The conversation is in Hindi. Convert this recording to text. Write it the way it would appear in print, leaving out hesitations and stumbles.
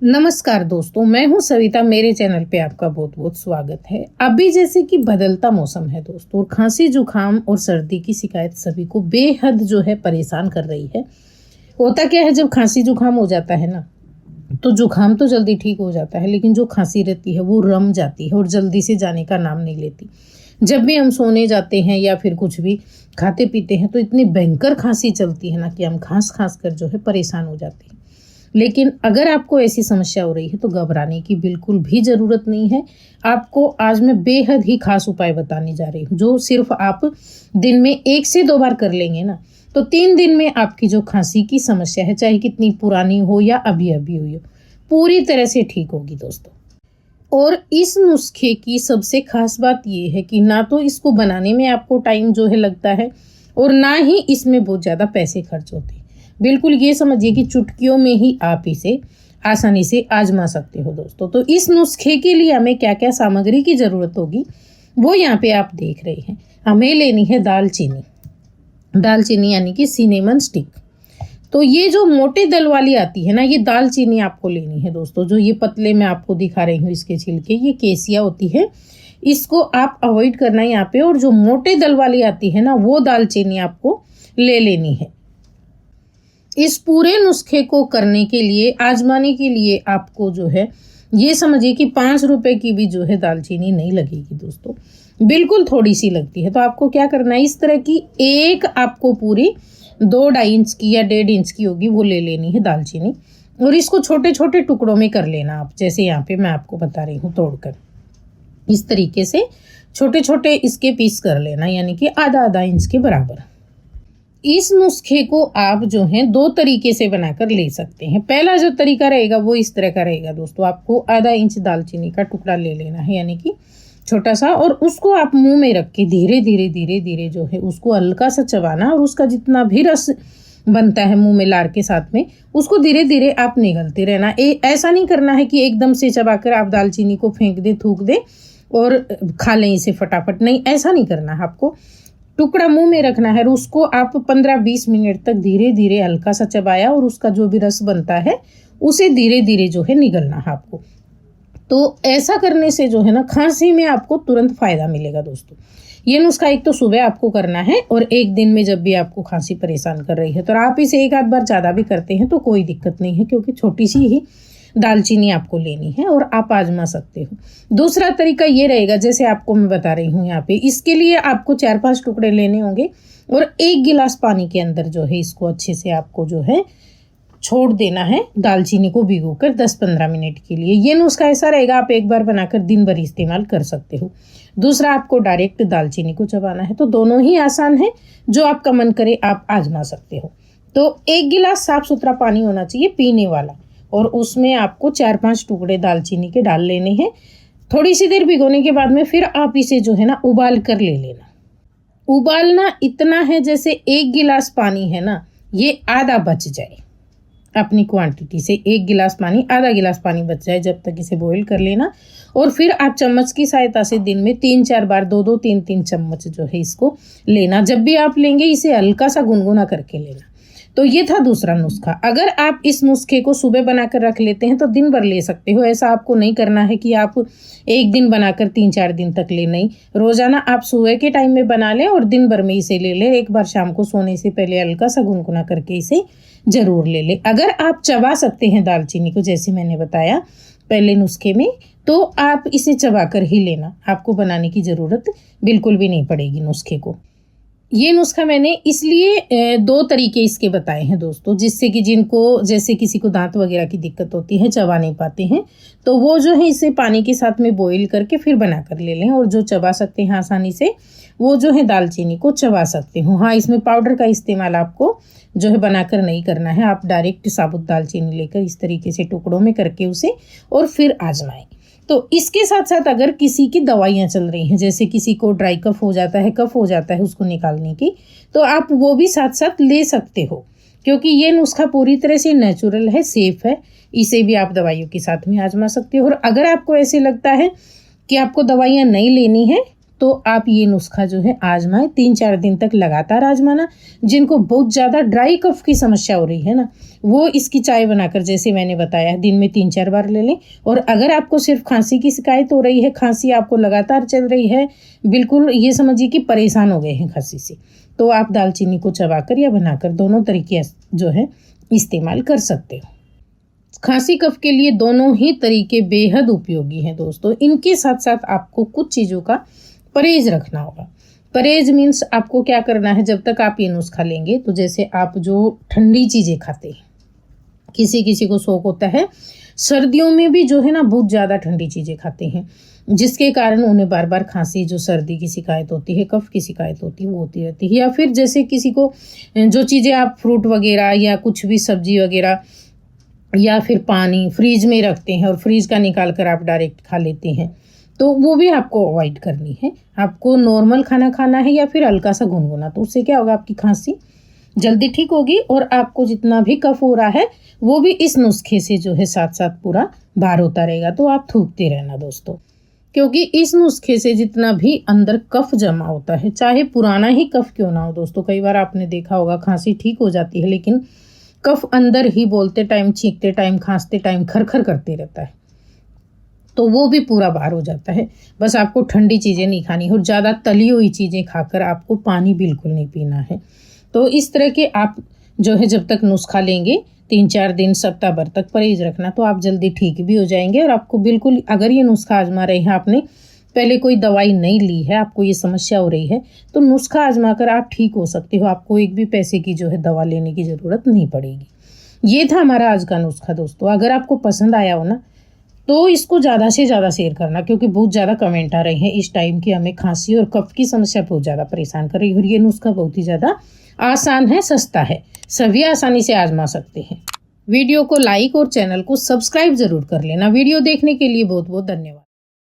नमस्कार दोस्तों, मैं हूं सविता। मेरे चैनल पे आपका बहुत बहुत स्वागत है। अभी जैसे कि बदलता मौसम है दोस्तों, और खांसी जुकाम और सर्दी की शिकायत सभी को बेहद जो है परेशान कर रही है। होता क्या है, जब खांसी जुकाम हो जाता है ना, तो जुकाम तो जल्दी ठीक हो जाता है, लेकिन जो खांसी रहती है वो रम जाती है और जल्दी से जाने का नाम नहीं लेती। जब भी हम सोने जाते हैं या फिर कुछ भी खाते पीते हैं तो इतनी भयंकर खांसी चलती है ना कि हम खांस खांस कर जो है परेशान हो जाते हैं। लेकिन अगर आपको ऐसी समस्या हो रही है तो घबराने की बिल्कुल भी ज़रूरत नहीं है। आपको आज मैं बेहद ही खास उपाय बताने जा रही हूँ, जो सिर्फ आप दिन में 1 से 2 बार कर लेंगे ना, तो 3 दिन में आपकी जो खांसी की समस्या है, चाहे कितनी पुरानी हो या अभी अभी हुई हो, पूरी तरह से ठीक होगी दोस्तों। और इस नुस्खे की सबसे खास बात ये है कि ना तो इसको बनाने में आपको टाइम जो है लगता है, और ना ही इसमें बहुत ज़्यादा पैसे खर्च होते हैं। बिल्कुल ये समझिए कि चुटकियों में ही आप इसे आसानी से आजमा सकते हो दोस्तों। तो इस नुस्खे के लिए हमें क्या क्या सामग्री की ज़रूरत होगी वो यहाँ पे आप देख रहे हैं। हमें लेनी है दालचीनी यानी कि सिनेमन स्टिक। तो ये जो मोटे दल वाली आती है ना, ये दालचीनी आपको लेनी है दोस्तों। जो ये पतले मैं आपको दिखा रही हूँ इसके छिलके, ये केसिया होती है, इसको आप अवॉइड करना है यहाँ पे। और जो मोटे दल वाली आती है ना, वो दालचीनी आपको ले लेनी है। इस पूरे नुस्खे को करने के लिए, आजमाने के लिए आपको जो है ये समझिए कि 5 रुपए की भी जो है दालचीनी नहीं लगेगी दोस्तों, बिल्कुल थोड़ी सी लगती है। तो आपको क्या करना है, इस तरह की एक आपको पूरी 2-2.5 इंच की या 1.5 इंच की होगी वो ले लेनी है दालचीनी। और इसको छोटे छोटे टुकड़ों में कर लेना आप, जैसे यहाँ पे मैं आपको बता रही हूँ, तोड़कर इस तरीके से छोटे छोटे इसके पीस कर लेना, यानी कि आधा इंच के बराबर। इस नुस्खे को आप जो है 2 तरीके से बनाकर ले सकते हैं। पहला जो तरीका रहेगा वो इस तरह का रहेगा दोस्तों। आपको आधा इंच दालचीनी का टुकड़ा ले लेना है, यानी कि छोटा सा, और उसको आप मुंह में रख के धीरे धीरे जो है उसको हल्का सा चबाना, और उसका जितना भी रस बनता है मुंह में लार के साथ में, उसको धीरे धीरे आप निगलते रहना। ऐसा नहीं करना है कि एकदम से चबाकर आप दालचीनी को फेंक दे, थूक दे और खा लें इसे फटाफट। नहीं, ऐसा नहीं करना है। आपको टुकड़ा मुंह में रखना है और उसको आप 15-20 मिनट तक धीरे धीरे हल्का सा चबाया, और उसका जो भी रस बनता है उसे धीरे धीरे जो है निगलना है आपको। तो ऐसा करने से जो है ना, खांसी में आपको तुरंत फायदा मिलेगा दोस्तों। ये नुस्खा एक तो सुबह आपको करना है, और एक दिन में जब भी आपको खांसी परेशान कर रही है, तो आप इसे एक आध बार ज़्यादा भी करते हैं तो कोई दिक्कत नहीं है, क्योंकि छोटी सी ही दालचीनी आपको लेनी है और आप आजमा सकते हो। दूसरा तरीका ये रहेगा, जैसे आपको मैं बता रही हूँ यहाँ पे, इसके लिए आपको 4-5 टुकड़े लेने होंगे, और 1 गिलास पानी के अंदर जो है इसको अच्छे से आपको जो है छोड़ देना है, दालचीनी को भिगोकर 10-15 मिनट के लिए। ये नुस्खा ऐसा रहेगा, आप एक बार बनाकर दिन भर इस्तेमाल कर सकते हो। दूसरा, आपको डायरेक्ट दालचीनी को चबाना है। तो दोनों ही आसान है, जो आपका मन करे आप आजमा सकते हो। तो 1 गिलास साफ सुथरा पानी होना चाहिए, पीने वाला, और उसमें आपको 4-5 टुकड़े दालचीनी के डाल लेने हैं। थोड़ी सी देर भिगोने के बाद में फिर आप इसे जो है ना उबाल कर ले लेना। उबालना इतना है जैसे 1 गिलास पानी है ना, ये आधा बच जाए अपनी क्वांटिटी से। 1 गिलास पानी, आधा गिलास पानी बच जाए, जब तक इसे बॉईल कर लेना। और फिर आप चम्मच की सहायता से दिन में 3-4 बार 2-2, 3-3 चम्मच जो है इसको लेना। जब भी आप लेंगे इसे हल्का सा गुनगुना करके लेना। तो ये था दूसरा नुस्खा। अगर आप इस नुस्खे को सुबह बनाकर रख लेते हैं तो दिन भर ले सकते हो। ऐसा आपको नहीं करना है कि आप एक दिन बनाकर 3-4 दिन तक ले, नहीं। रोजाना आप सुबह के टाइम में बना लें और दिन भर में इसे ले लें। एक बार शाम को सोने से पहले हल्का सा गुनगुना करके इसे जरूर ले लें। अगर आप चबा सकते हैं दालचीनी को, जैसे मैंने बताया पहले नुस्खे में, तो आप इसे चबा कर ही लेना। आपको बनाने की ज़रूरत बिल्कुल भी नहीं पड़ेगी नुस्खे को। ये नुस्खा मैंने इसलिए 2 तरीके इसके बताए हैं दोस्तों, जिससे कि जिनको, जैसे किसी को दांत वगैरह की दिक्कत होती है, चबा नहीं पाते हैं, तो वो जो है इसे पानी के साथ में बॉईल करके फिर बना कर ले लें। और जो चबा सकते हैं आसानी से, वो जो है दालचीनी को चबा सकते हो। हाँ, इसमें पाउडर का इस्तेमाल आपको जो है बनाकर नहीं करना है। आप डायरेक्ट साबुत दालचीनी लेकर इस तरीके से टुकड़ों में करके उसे और फिर आजमाएं। तो इसके साथ साथ अगर किसी की दवाइयाँ चल रही हैं, जैसे किसी को ड्राई कफ हो जाता है, कफ हो जाता है उसको निकालने की, तो आप वो भी साथ साथ ले सकते हो, क्योंकि ये नुस्खा पूरी तरह से नेचुरल है, सेफ है। इसे भी आप दवाइयों के साथ में आजमा सकते हो। और अगर आपको ऐसे लगता है कि आपको दवाइयाँ नहीं लेनी है, तो आप ये नुस्खा जो है आजमाएं, 3-4 दिन तक लगातार आजमाना। जिनको बहुत ज़्यादा ड्राई कफ की समस्या हो रही है ना, वो इसकी चाय बनाकर जैसे मैंने बताया दिन में 3-4 बार ले लें। और अगर आपको सिर्फ खांसी की शिकायत हो रही है, खांसी आपको लगातार चल रही है, बिल्कुल ये समझिए कि परेशान हो गए हैं खांसी से, तो आप दालचीनी को चबाकर या बनाकर दोनों तरीके जो है इस्तेमाल कर सकते हो। खांसी कफ के लिए दोनों ही तरीके बेहद उपयोगी हैं दोस्तों। इनके साथ साथ आपको कुछ चीज़ों का परहेज रखना होगा। परहेज मीन्स आपको क्या करना है, जब तक आप ये नुस्खा लेंगे तो जैसे आप जो ठंडी चीज़ें खाते हैं, किसी किसी को शौक होता है सर्दियों में भी जो है ना बहुत ज़्यादा ठंडी चीज़ें खाते हैं, जिसके कारण उन्हें बार बार खांसी, जो सर्दी की शिकायत होती है, कफ की शिकायत होती है, वो होती रहती है। या फिर जैसे किसी को जो चीज़ें आप फ्रूट वगैरह या कुछ भी सब्जी वगैरह या फिर पानी फ्रीज में रखते हैं और फ्रीज का निकाल कर आप डायरेक्ट खा लेते हैं, तो वो भी आपको अवॉइड करनी है। आपको नॉर्मल खाना खाना है या फिर हल्का सा गुनगुना, तो उससे क्या होगा, आपकी खांसी जल्दी ठीक होगी और आपको जितना भी कफ हो रहा है वो भी इस नुस्खे से जो है साथ साथ पूरा बाहर होता रहेगा। तो आप थूकते रहना दोस्तों, क्योंकि इस नुस्खे से जितना भी अंदर कफ जमा होता है, चाहे पुराना ही कफ क्यों ना हो दोस्तों, कई बार आपने देखा होगा खांसी ठीक हो जाती है लेकिन कफ अंदर ही बोलते टाइम, छींकते टाइम, खांसते टाइम खरखर करते रहता है, तो वो भी पूरा बाहर हो जाता है। बस आपको ठंडी चीज़ें नहीं खानी और ज़्यादा तली हुई चीज़ें खाकर आपको पानी बिल्कुल नहीं पीना है। तो इस तरह के आप जो है जब तक नुस्खा लेंगे 3-4 दिन, सप्ताह भर तक परहेज रखना, तो आप जल्दी ठीक भी हो जाएंगे। और आपको बिल्कुल, अगर ये नुस्खा आजमा रहे हैं, आपने पहले कोई दवाई नहीं ली है, आपको ये समस्या हो रही है, तो नुस्खा आजमा कर आप ठीक हो सकते हो। आपको एक भी पैसे की जो है दवा लेने की ज़रूरत नहीं पड़ेगी। ये था हमारा आज का नुस्खा दोस्तों। अगर आपको पसंद आया हो ना, तो इसको ज़्यादा से ज़्यादा शेयर करना, क्योंकि बहुत ज़्यादा कमेंट आ रहे हैं इस टाइम की हमें खांसी और कफ की समस्या बहुत ज़्यादा परेशान कर रही है। और ये नुस्खा बहुत ही ज़्यादा आसान है, सस्ता है, सभी आसानी से आजमा सकते हैं। वीडियो को लाइक और चैनल को सब्सक्राइब ज़रूर कर लेना। वीडियो देखने के लिए बहुत बहुत धन्यवाद।